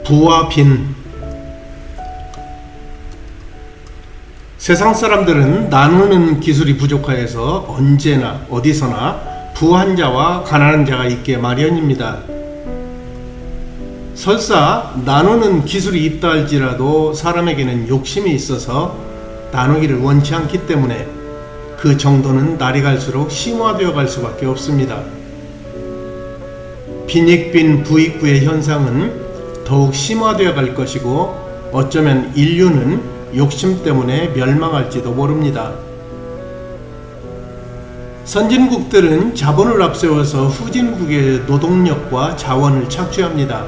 부와 빈. 세상 사람들은 나누는 기술이 부족하여서 언제나 어디서나 부한 자와 가난한 자가 있게 마련입니다. 설사 나누는 기술이 있다 할지라도 사람에게는 욕심이 있어서 나누기를 원치 않기 때문에 그 정도는 날이 갈수록 심화되어 갈 수밖에 없습니다. 빈익빈 부익부의 현상은 더욱 심화되어 갈 것이고 어쩌면 인류는 욕심 때문에 멸망할지도 모릅니다. 선진국들은 자본을 앞세워서 후진국의 노동력과 자원을 착취합니다.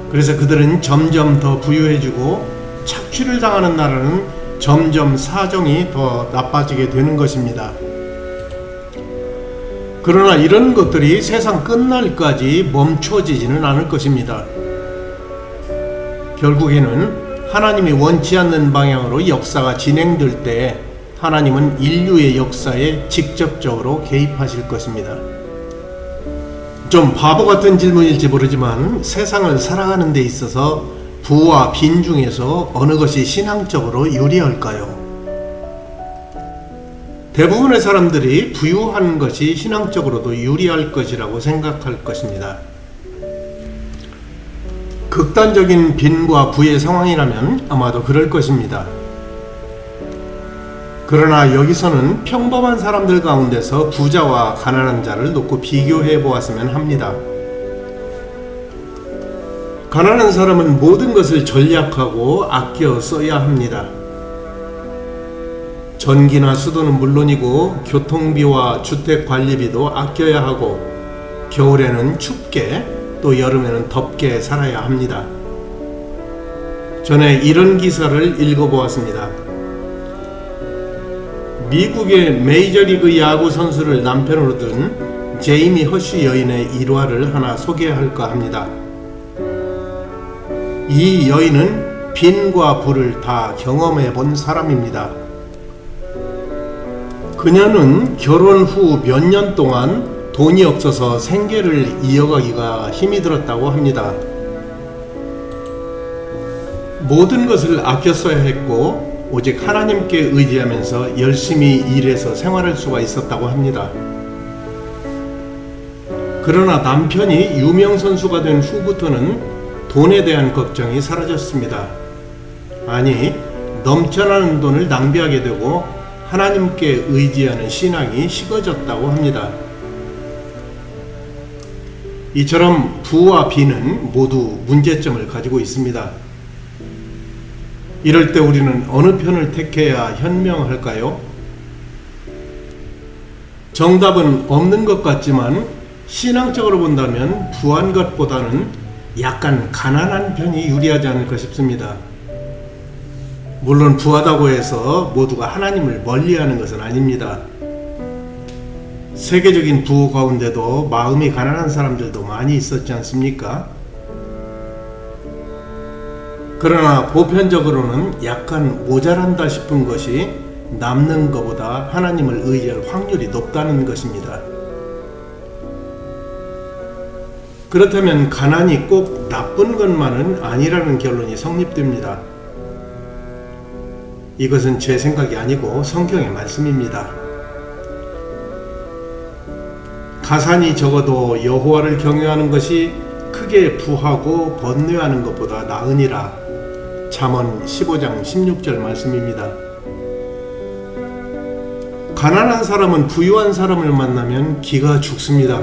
그래서 그들은 점점 더 부유해지고 착취를 당하는 나라는 점점 사정이 더 나빠지게 되는 것입니다. 그러나 이런 것들이 세상 끝날까지 멈춰지지는 않을 것입니다. 결국에는 하나님이 원치 않는 방향으로 역사가 진행될 때 하나님은 인류의 역사에 직접적으로 개입하실 것입니다. 좀 바보 같은 질문일지 모르지만 세상을 살아가는 데 있어서 부와 빈 중에서 어느 것이 신앙적으로 유리할까요? 대부분의 사람들이 부유한 것이 신앙적으로도 유리할 것이라고 생각할 것입니다. 극단적인 빈과 부의 상황이라면 아마도 그럴 것입니다. 그러나 여기서는 평범한 사람들 가운데서 부자와 가난한 자를 놓고 비교해 보았으면 합니다. 가난한 사람은 모든 것을 전략하고 아껴 써야 합니다. 전기나 수도는 물론이고 교통비와 주택관리비도 아껴야 하고 겨울에는 춥게 또 여름에는 덥게 살아야 합니다. 전에 이런 기사를 읽어보았습니다. 미국의 메이저리그 야구 선수를 남편으로 둔 제이미 허쉬 여인의 일화를 하나 소개할까 합니다. 이 여인은 빈과 부를 다 경험해 본 사람입니다. 그녀는 결혼 후 몇 년 동안 돈이 없어서 생계를 이어가기가 힘이 들었다고 합니다. 모든 것을 아껴 써야 했고 오직 하나님께 의지하면서 열심히 일해서 생활할 수가 있었다고 합니다. 그러나 남편이 유명 선수가 된 후부터는 돈에 대한 걱정이 사라졌습니다. 아니, 넘쳐나는 돈을 낭비하게 되고 하나님께 의지하는 신앙이 식어졌다고 합니다. 이처럼 부와 빈은 모두 문제점을 가지고 있습니다. 이럴 때 우리는 어느 편을 택해야 현명할까요? 정답은 없는 것 같지만 신앙적으로 본다면 부한 것보다는 약간 가난한 편이 유리하지 않을까 싶습니다. 물론 부하다고 해서 모두가 하나님을 멀리하는 것은 아닙니다. 세계적인 부호 가운데도 마음이 가난한 사람들도 많이 있었지 않습니까? 그러나 보편적으로는 약간 모자란다 싶은 것이 남는 것보다 하나님을 의지할 확률이 높다는 것입니다. 그렇다면 가난이 꼭 나쁜 것만은 아니라는 결론이 성립됩니다. 이것은 제 생각이 아니고 성경의 말씀입니다. 가산이 적어도 여호와를 경외하는 것이 크게 부하고 번뇌하는 것보다 나으니라. 잠언 15장 16절 말씀입니다. 가난한 사람은 부유한 사람을 만나면 기가 죽습니다.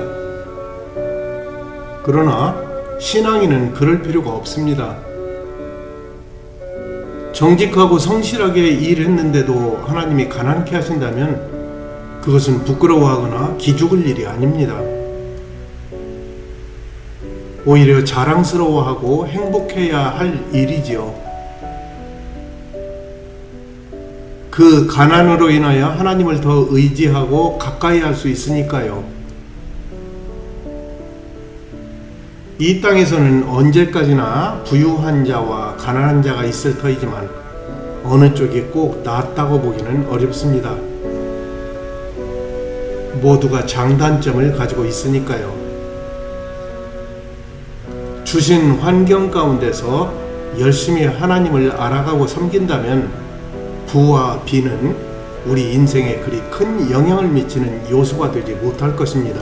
그러나 신앙인은 그럴 필요가 없습니다. 정직하고 성실하게 일했는데도 하나님이 가난케 하신다면 그것은 부끄러워하거나 기죽을 일이 아닙니다. 오히려 자랑스러워하고 행복해야 할 일이지요. 그 가난으로 인하여 하나님을 더 의지하고 가까이 할 수 있으니까요. 이 땅에서는 언제까지나 부유한 자와 가난한 자가 있을 터이지만 어느 쪽이 꼭 낫다고 보기는 어렵습니다. 모두가 장단점을 가지고 있으니까요. 주신 환경 가운데서 열심히 하나님을 알아가고 섬긴다면 부와 비는 우리 인생에 그리 큰 영향을 미치는 요소가 되지 못할 것입니다.